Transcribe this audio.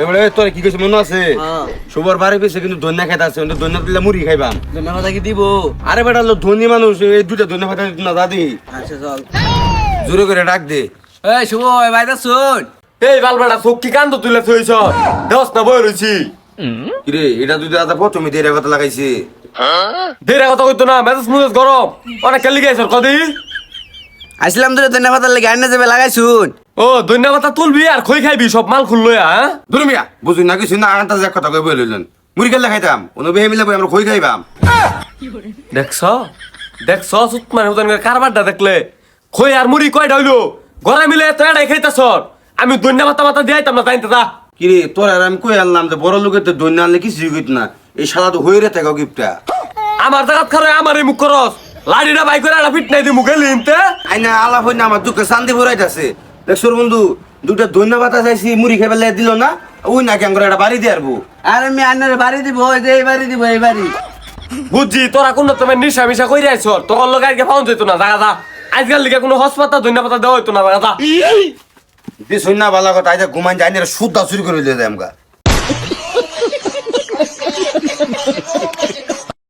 এবারে তোর কি কইছ মনে আছে সবার বাড়ি পেছে কিন্তু ধন্যা খাইতে আছে ধন্যা দিলে মুড়ি খাইবাম ধন্যবাদ কি দিব আরে বেটা লো ধনী মানুষ এই দুইটা ধন্যা খাইতে না দাদি আচ্ছা চল জোরে করে ডাক দে এই শুভ ভাইদা শুন এই বালবাটা চোখ কি কান্দ তুলে থইছ দশ না বই রইছি কিরে এটা দুই দাদা প্রথমে দেড় কথা লাগাইছে দেরা কথা কইতো না মেজাজ মুজাজ গরম অনেক কেলি গাইছ কদি আসলাম তোরে ধন্যবাদ লাগে আইনা যাবে লাগাই শুন ও ধন্যবাদ তুলবি আর খই খাইবি সব মাল খুললো হ্যাঁ ধরু মিয়া বুঝুন না কিছু না আনতা এক কথা কই বলিলেন মুড়ি খেলে খাইতাম কোনো বেহে মিলে আমরা খই খাইবাম দেখছ দেখছ সুত মানে হুদান কারবারটা দেখলে খই আর মুড়ি কয়টা হইলো গড়া মিলে এত এটাই খাইতাছ আমি ধন্যবাদ মাতা দিয়াইতাম না জানতে তা কিরে তোর আর আমি কই আনলাম যে বড় লোকের তো দৈন্য আনলে কিছু কইত না এই শালা তো হইরে থাকা গিফটটা আমার জায়গাত খারে আমার এই মুখ করস লাড়িটা বাই করে একটা ফিট নাই দি মুখে লিনতে আইনা আলাপ হই না আমার দুঃখে শান্তি ভরাইতাছে দেখছর বন্ধু দুইটা ধন্যবাদ চাইছি মুড়ি খাইবে দিল না ওই না কেন করে একটা বাড়ি দিয়ে আরবো আর আমি আন্নারে বাড়ি দিব ওই যে এই বাড়ি দিব এই বাড়ি বুঝছি তোরা কোন তুমি নিশা মিশা কই রাইছ তোর লগে আজকে পাউন যেত না জায়গা যা আজকাল লিগে কোনো হাসপাতাল ধন্যবাদ দেওয়া হইতো না জায়গা যা তুই শুন না ভালো কথা আইজা ঘুমান যাই না সুদ্ধা চুরি করে দিয়ে দেয় আমগা